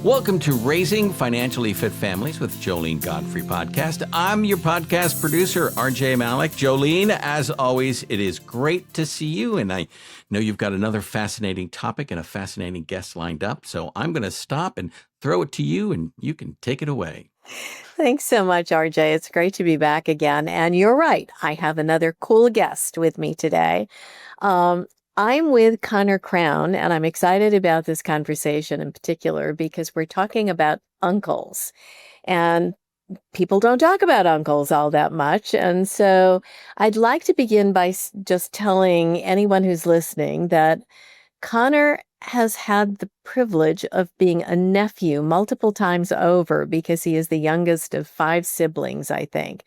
Welcome to Raising Financially Fit Families with Joline Godfrey podcast. I'm your podcast producer, RJ Malik. Joline, as always, it is great to see you. And I know you've got another fascinating topic and a fascinating guest lined up. So I'm going to stop and throw it to you and you can take it away. Thanks so much, RJ. It's great to be back again. And you're right. I have another cool guest with me today. I'm with Connor Crown, and I'm excited about this conversation in particular because we're talking about uncles. And people don't talk about uncles all that much. And so I'd like to begin by just telling anyone who's listening that Connor has had the privilege of being a nephew multiple times over because he is the youngest of 5 siblings, I think.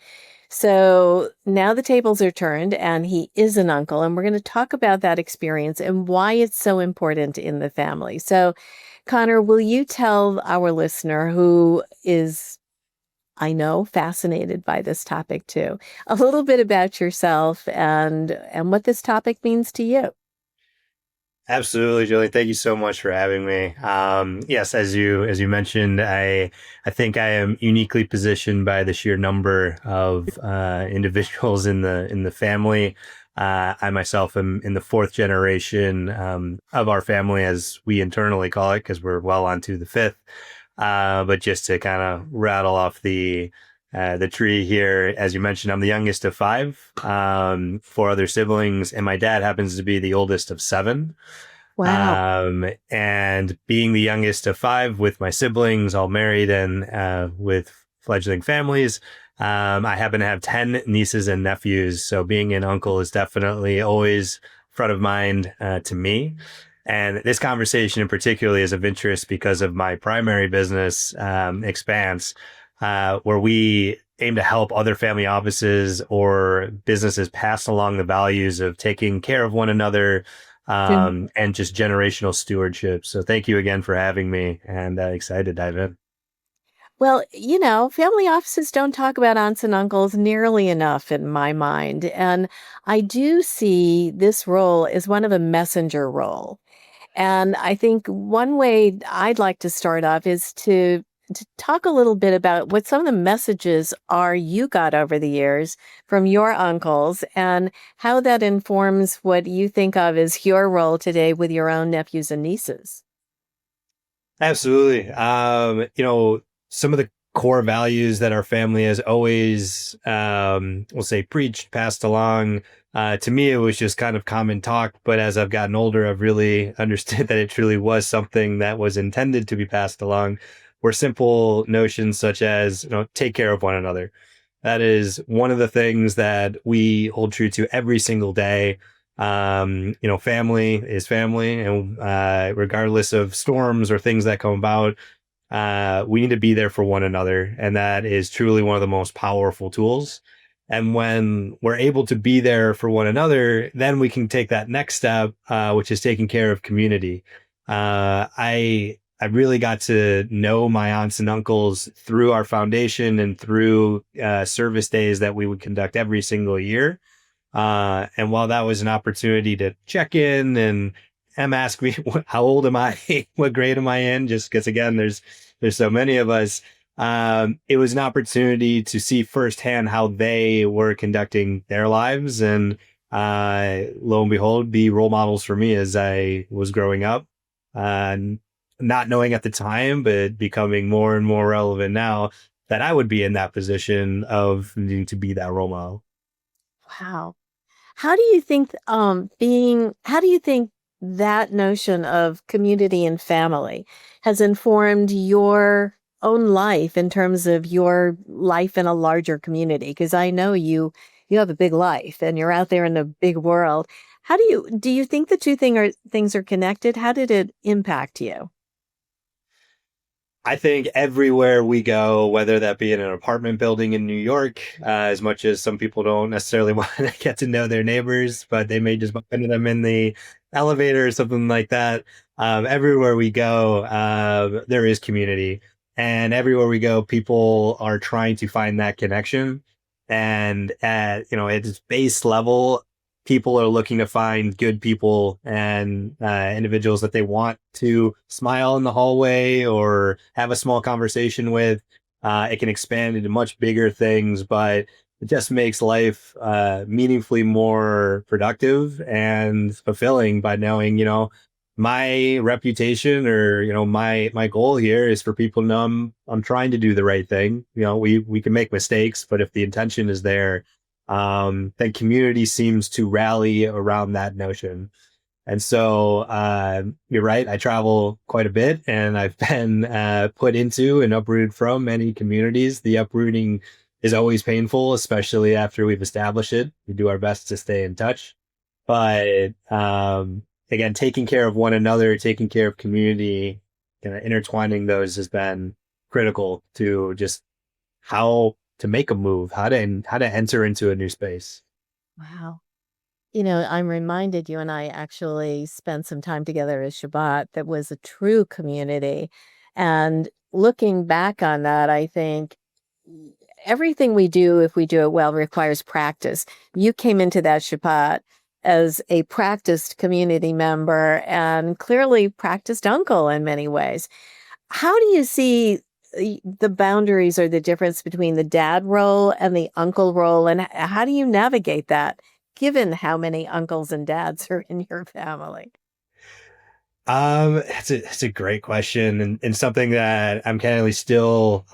So now the tables are turned and he is an uncle, and we're going to talk about that experience and why it's so important in the family. So, Connor, will you tell our listener who is, I know, fascinated by this topic too, a little bit about yourself and what this topic means to you? Absolutely, Julie. Thank you so much for having me. Yes, as you mentioned, I think I am uniquely positioned by the sheer number of individuals in the family. I myself am in the 4th generation of our family, as we internally call it, because we're well onto the 5th. But just to kind of rattle off the tree here, as you mentioned, I'm the youngest of 5, 4 other siblings, and my dad happens to be the oldest of 7. Wow. And being the youngest of 5 with my siblings all married and with fledgling families, I happen to have 10 nieces and nephews. So being an uncle is definitely always front of mind to me. And this conversation in particular is of interest because of my primary business, Expanse, where we aim to help other family offices or businesses pass along the values of taking care of one another and just generational stewardship. So thank you again for having me, and excited to dive in. Well, family offices don't talk about aunts and uncles nearly enough in my mind. And I do see this role as one of a messenger role. And I think one way I'd like to start off is to talk a little bit about what some of the messages are you got over the years from your uncles and how that informs what you think of as your role today with your own nephews and nieces. Absolutely. Some of the core values that our family has always, we'll say, preached, passed along. To me, it was just kind of common talk. But as I've gotten older, I've really understood that it truly was something that was intended to be passed along. Were simple notions such as, take care of one another. That is one of the things that we hold true to every single day. Family is family, and regardless of storms or things that come about, we need to be there for one another. And that is truly one of the most powerful tools. And when we're able to be there for one another, then we can take that next step, which is taking care of community. I really got to know my aunts and uncles through our foundation and through service days that we would conduct every single year. And while that was an opportunity to check in and ask me, how old am I? What grade am I in? Just because, again, there's so many of us. It was an opportunity to see firsthand how they were conducting their lives. And lo and behold, be role models for me as I was growing up. Not knowing at the time, but becoming more and more relevant now that I would be in that position of needing to be that role model. Wow. How do you think how do you think that notion of community and family has informed your own life in terms of your life in a larger community? Because I know you have a big life and you're out there in the big world. How do you think the two things are connected? How did it impact you? I think everywhere we go, whether that be in an apartment building in New York, as much as some people don't necessarily want to get to know their neighbors, but they may just bump into them in the elevator or something like that. Everywhere we go, there is community. And everywhere we go, people are trying to find that connection. And at its base level, people are looking to find good people and individuals that they want to smile in the hallway or have a small conversation with. It can expand into much bigger things, but it just makes life meaningfully more productive and fulfilling by knowing, my reputation or, my goal here is for people to know I'm trying to do the right thing. We can make mistakes, but if the intention is there, then community seems to rally around that notion. And so you're right. I travel quite a bit and I've been put into and uprooted from many communities. The uprooting is always painful, especially after we've established it. We do our best to stay in touch. But again, taking care of one another, taking care of community, kind of intertwining those has been critical to just how to make a move, how to enter into a new space. Wow. I'm reminded you and I actually spent some time together as Shabbat that was a true community. And looking back on that, I think everything we do, if we do it well, requires practice. You came into that Shabbat as a practiced community member and clearly practiced uncle in many ways. How do you see the boundaries or the difference between the dad role and the uncle role? And how do you navigate that, given how many uncles and dads are in your family? It's a great question and something that I'm still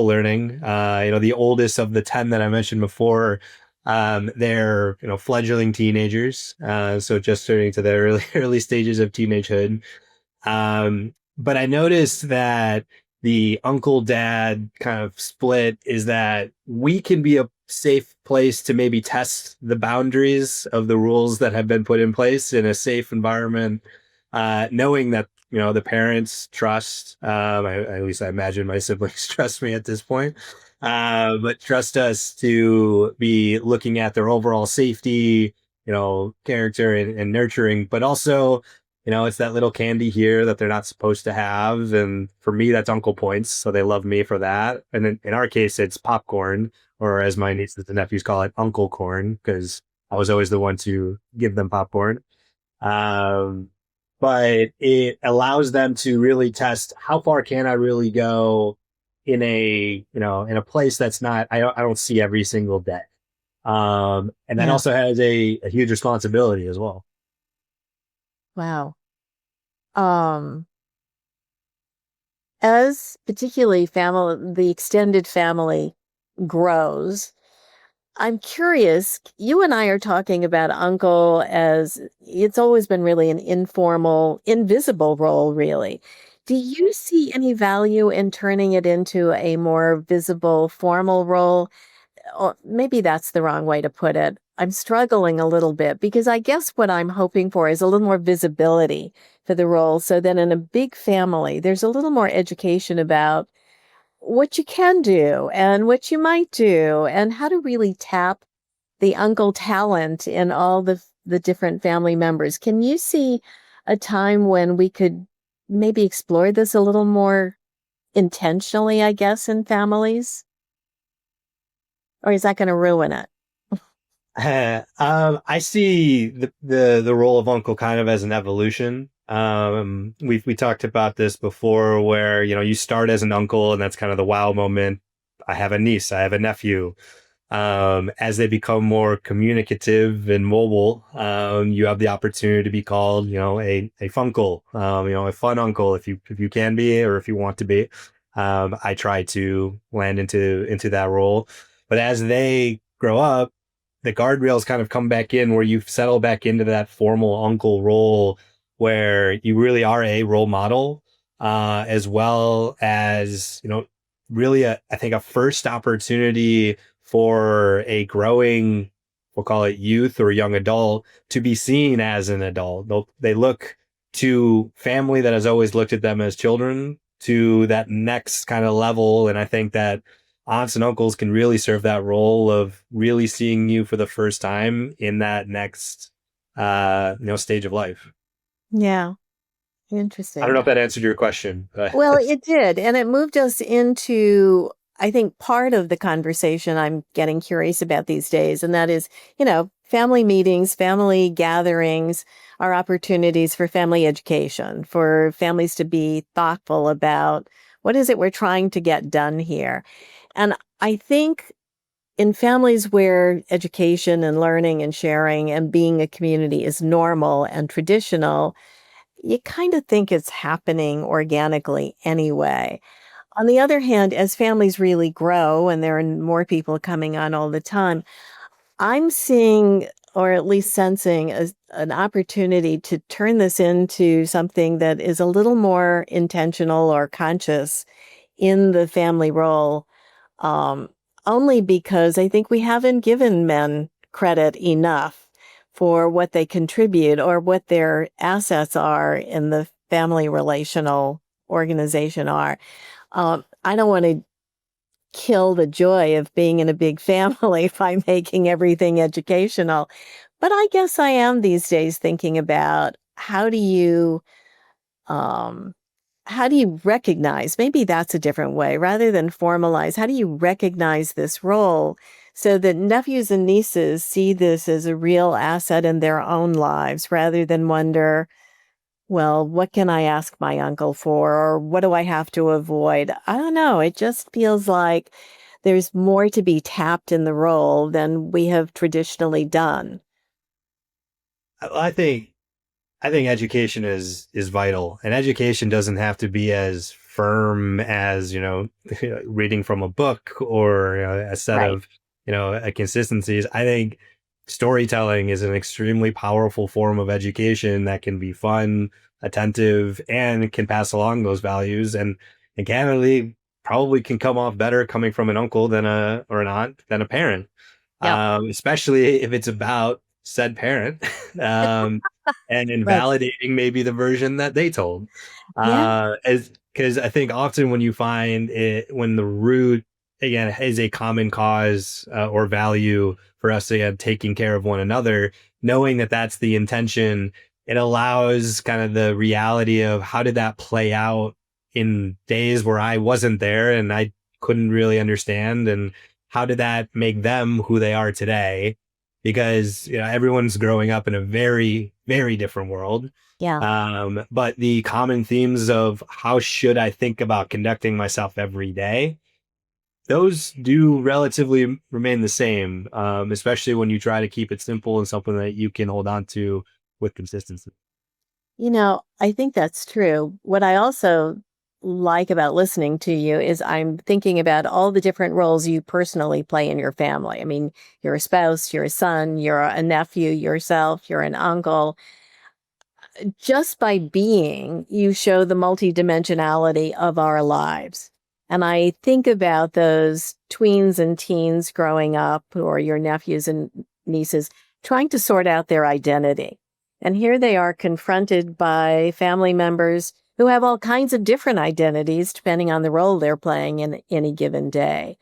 learning. The oldest of the 10 that I mentioned before, they're, fledgling teenagers. So just starting to the early stages of teenagehood. But I noticed that the uncle dad kind of split is that we can be a safe place to maybe test the boundaries of the rules that have been put in place in a safe environment, knowing that, the parents trust, at least I imagine my siblings trust me at this point, but trust us to be looking at their overall safety, character and nurturing, but also, it's that little candy here that they're not supposed to have. And for me, that's uncle points. So they love me for that. And in our case, it's popcorn, or as my nieces and nephews call it, uncle corn, because I was always the one to give them popcorn. Um, but it allows them to really test how far can I really go in in a place that's not, I don't see every single day. And that Yeah. also has a huge responsibility as well. Wow. Um, as particularly the extended family grows, I'm curious, you and I are talking about uncle as it's always been really an informal, invisible role, really. Do you see any value in turning it into a more visible, formal role? Or maybe that's the wrong way to put it. I'm struggling a little bit because I guess what I'm hoping for is a little more visibility for the role so that in a big family, there's a little more education about what you can do and what you might do and how to really tap the uncle talent in all the different family members. Can you see a time when we could maybe explore this a little more intentionally, I guess, in families? Or is that going to ruin it? I see the role of uncle kind of as an evolution. We talked about this before, where you start as an uncle, and that's kind of the wow moment. I have a niece, I have a nephew. As they become more communicative and mobile, you have the opportunity to be called, a funkle, a fun uncle if you can be or if you want to be. I try to land into that role, but as they grow up, the guardrails kind of come back in where you settle back into that formal uncle role where you really are a role model, as well as, really I think a first opportunity for a growing, we'll call it youth or young adult, to be seen as an adult. They look to family that has always looked at them as children to that next kind of level. And I think that aunts and uncles can really serve that role of really seeing you for the first time in that next, stage of life. Yeah, I don't interesting. know if that answered your question, but Well, it did. And it moved us into, I think, part of the conversation I'm getting curious about these days. And that is, family meetings, family gatherings are opportunities for family education, for families to be thoughtful about what is it we're trying to get done here. And I think in families where education and learning and sharing and being a community is normal and traditional, you kind of think it's happening organically anyway. On the other hand, as families really grow and there are more people coming on all the time, I'm seeing, or at least sensing, an opportunity to turn this into something that is a little more intentional or conscious in the family role, um, only because I think we haven't given men credit enough for what they contribute or what their assets are in the family relational organization are. I don't want to kill the joy of being in a big family by making everything educational. But I guess I am these days thinking about um, how do you recognize, maybe that's a different way, rather than formalize, how do you recognize this role so that nephews and nieces see this as a real asset in their own lives rather than wonder, well, what can I ask my uncle for? Or what do I have to avoid? I don't know. It just feels like there's more to be tapped in the role than we have traditionally done. I think education is vital, and education doesn't have to be as firm as reading from a book or a set Right. of consistencies. I think storytelling is an extremely powerful form of education that can be fun, attentive, and can pass along those values. And candidly, probably can come off better coming from an uncle than a or an aunt than a parent, Yep. especially if it's about said parent. um, and Right. invalidating maybe the version that they told. Yeah. As because I think often when you find it, when the root again is a common cause or value for us again taking care of one another, knowing that that's the intention, it allows kind of the reality of how did that play out in days where I wasn't there and I couldn't really understand, and how did that make them who they are today? Because everyone's growing up in a very very different world, Yeah. but the common themes of how should I think about conducting myself every day, those do relatively remain the same, especially when you try to keep it simple and something that you can hold on to with consistency. I think that's true. What I also like about listening to you is I'm thinking about all the different roles you personally play in your family. I mean, you're a spouse, you're a son, you're a nephew yourself, you're an uncle. Just by being, you show the multidimensionality of our lives. And I think about those tweens and teens growing up, or your nephews and nieces, trying to sort out their identity. And here they are confronted by family members who have all kinds of different identities depending on the role they're playing in any given day.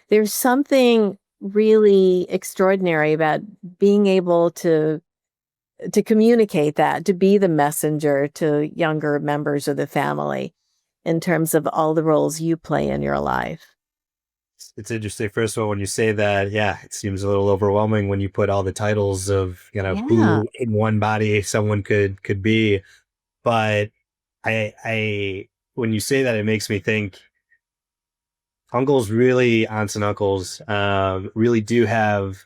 There's something really extraordinary about being able to communicate that, to be the messenger to younger members of the family in terms of all the roles you play in your life. It's interesting. First of all, when you say that, yeah, it seems a little overwhelming when you put all the titles of Yeah. who in one body someone could be. But I when you say that, it makes me think uncles really, aunts and uncles, really do have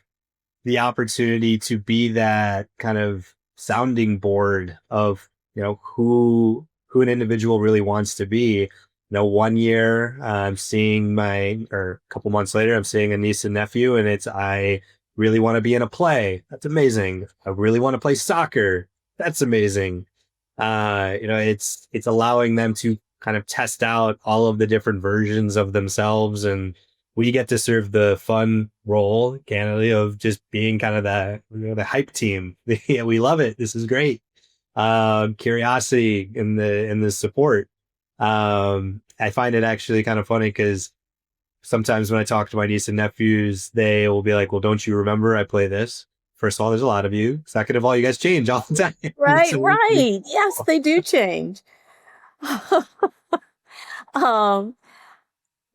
the opportunity to be that kind of sounding board of who an individual really wants to be. One year I'm seeing or a couple months later I'm seeing a niece and nephew, and it's I really want to be in a play. That's amazing. I really want to play soccer. That's amazing. It's allowing them to kind of test out all of the different versions of themselves, and we get to serve the fun role, candidly, of just being kind of the hype team. Yeah, we love it. This is great. Curiosity in the support. I find it actually kind of funny because sometimes when I talk to my niece and nephews, they will be like, "Well, don't you remember I play this?" First of all, there's a lot of you. Second of all, you guys change all the time. Right, So right. Yes, they do change.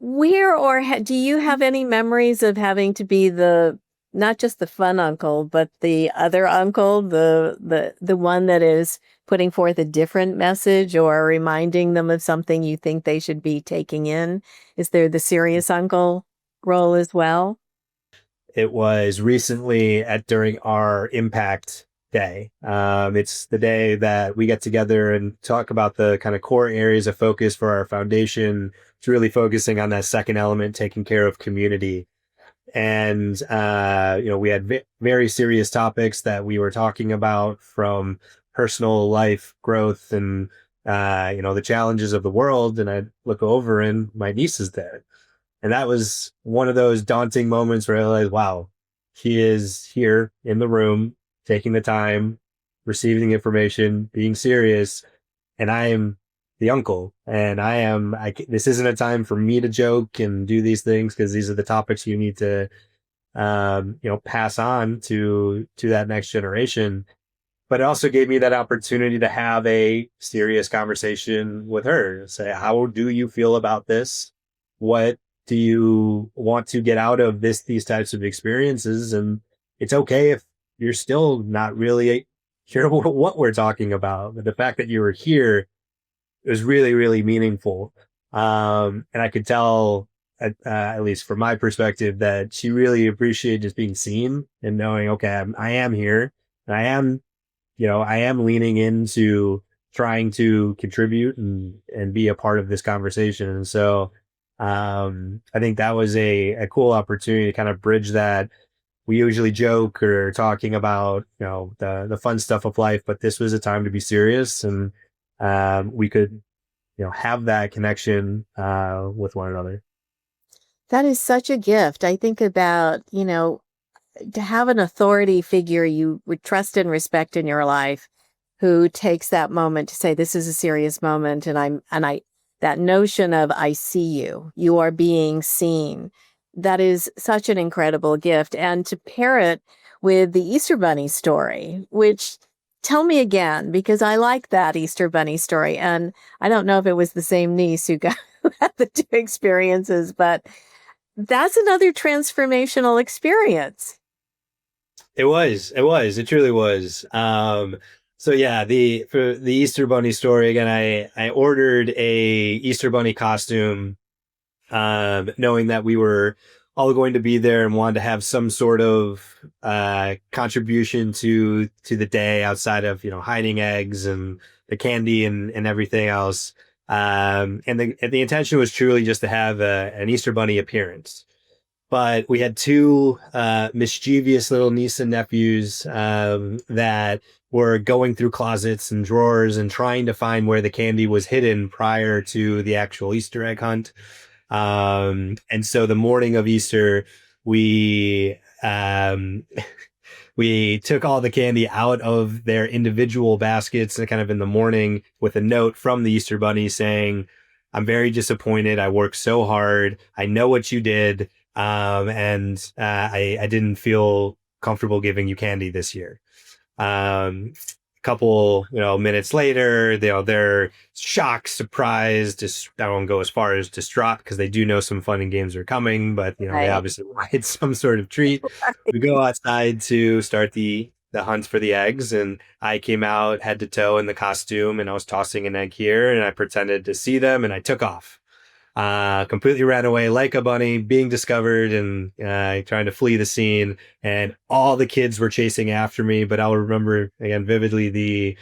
where or do you have any memories of having to be the not just the fun uncle, but the other uncle, the one that is putting forth a different message or reminding them of something you think they should be taking in? Is there the serious uncle role as well? It was recently during our impact day. It's the day that we get together and talk about the kind of core areas of focus for our foundation. It's really focusing on that second element, taking care of community. And, we had very serious topics that we were talking about, from personal life growth and, the challenges of the world. And I'd look over and my niece is there. And that was one of those daunting moments where I realized, wow, he is here in the room, taking the time, receiving information, being serious. And I am the uncle, and this isn't a time for me to joke and do these things, because these are the topics you need to, pass on to that next generation. But it also gave me that opportunity to have a serious conversation with her. Say, how do you feel about this? What do you want to get out of these types of experiences? And it's okay if you're still not really sure what we're talking about. But the fact that you were here, it was really, really meaningful. And I could tell, at least from my perspective, that she really appreciated just being seen and knowing, okay, I am here, and I am leaning into trying to contribute and be a part of this conversation. And so, I think that was a cool opportunity to kind of bridge that. We usually joke or talking about, the fun stuff of life, but this was a time to be serious, and, we could, have that connection, with one another. That is such a gift. I think about, to have an authority figure you would trust and respect in your life, who takes that moment to say, this is a serious moment. That notion of, I see you, you are being seen. That is such an incredible gift. And to pair it with the Easter Bunny story, which, tell me again, because I like that Easter Bunny story. And I don't know if it was the same niece who who had the two experiences, but that's another transformational experience. It truly was. So yeah, for the Easter Bunny story again, I ordered a Easter Bunny costume, knowing that we were all going to be there and wanted to have some sort of contribution to the day outside of hiding eggs and the candy and everything else. And the intention was truly just to have an Easter Bunny appearance. But we had two mischievous little niece and nephews, that were going through closets and drawers and trying to find where the candy was hidden prior to the actual Easter egg hunt. And so the morning of Easter, we we took all the candy out of their individual baskets, and kind of in the morning, with a note from the Easter Bunny saying, I'm very disappointed. I worked so hard. I know what you did. And I didn't feel comfortable giving you candy this year. A couple, minutes later, they're shocked, surprised. I won't go as far as distraught, because they do know some fun and games are coming, but they Right. obviously wanted some sort of treat. We go outside to start the hunt for the eggs, and I came out head to toe in the costume, and I was tossing an egg here, and I pretended to see them, and I took off. Completely ran away like a bunny, being discovered, and trying to flee the scene. And all the kids were chasing after me. But I'll remember again vividly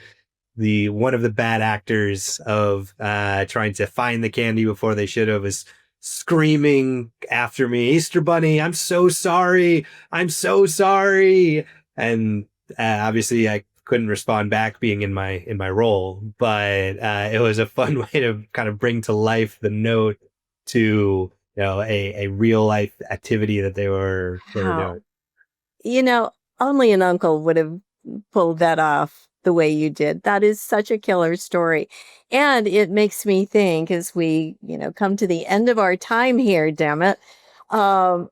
the one of the bad actors of trying to find the candy before they should have was screaming after me, Easter Bunny, I'm so sorry. I'm so sorry. And obviously I couldn't respond back, being in my role, but it was a fun way to kind of bring to life the note to a real life activity that they were Wow. doing. Only an uncle would have pulled that off the way you did. That is such a killer story. And it makes me think, as we, come to the end of our time here, damn it. Um,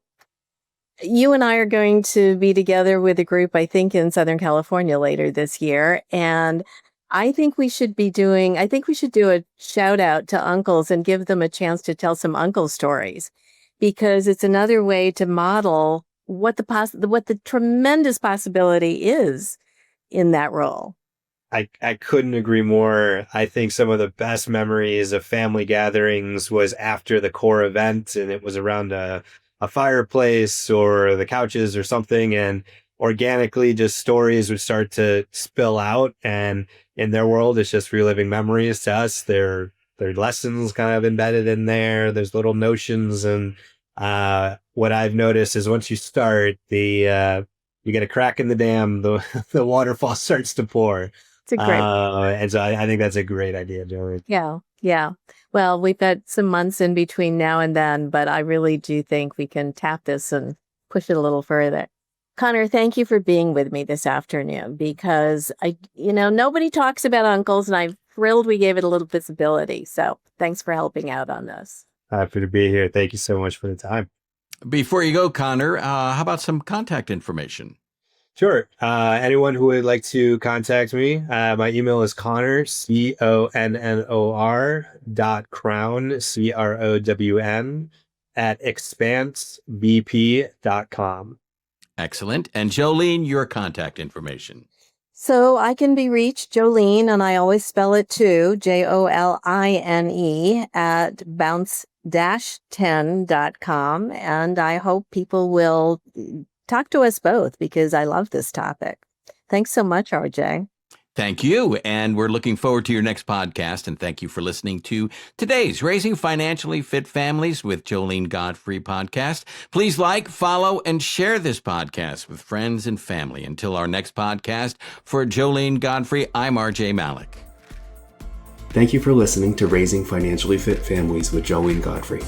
you and I are going to be together with a group, I think, in Southern California later this year. And I think we should do a shout out to uncles and give them a chance to tell some uncle stories, because it's another way to model what the tremendous possibility is in that role. I couldn't agree more. I think some of the best memories of family gatherings was after the core event, and it was around a fireplace or the couches or something, and organically just stories would start to spill out. And in their world, it's just reliving memories. To us, they're lessons kind of embedded in there. There's little notions, and what I've noticed is once you start, you get a crack in the dam, the waterfall starts to pour. It's a great. And so I think that's a great idea, Joey. Yeah. Yeah. Well, we've got some months in between now and then, but I really do think we can tap this and push it a little further. Connor, thank you for being with me this afternoon because nobody talks about uncles, and I'm thrilled we gave it a little visibility. So thanks for helping out on this. Happy to be here. Thank you so much for the time. Before you go, Connor, how about some contact information? Sure. Anyone who would like to contact me, my email is Connor, CONNOR.crown, CROWN, at expansebp.com. Excellent. And Joline, your contact information. So I can be reached, Joline, and I always spell it too, JOLINE, at bounce-10.com. And I hope people will talk to us both because I love this topic. Thanks so much, RJ. Thank you. And we're looking forward to your next podcast. And thank you for listening to today's Raising Financially Fit Families with Joline Godfrey podcast. Please like, follow, and share this podcast with friends and family. Until our next podcast, for Joline Godfrey, I'm RJ Malik. Thank you for listening to Raising Financially Fit Families with Joline Godfrey.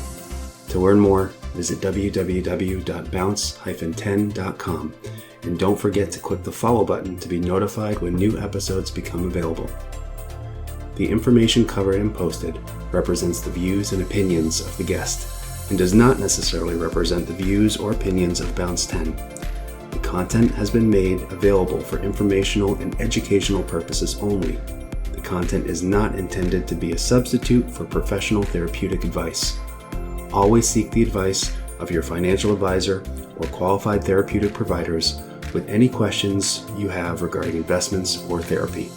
To learn more, visit www.bounce-10.com. And don't forget to click the follow button to be notified when new episodes become available. The information covered and posted represents the views and opinions of the guest and does not necessarily represent the views or opinions of Bounce 10. The content has been made available for informational and educational purposes only. The content is not intended to be a substitute for professional therapeutic advice. Always seek the advice of your financial advisor or qualified therapeutic providers with any questions you have regarding investments or therapy.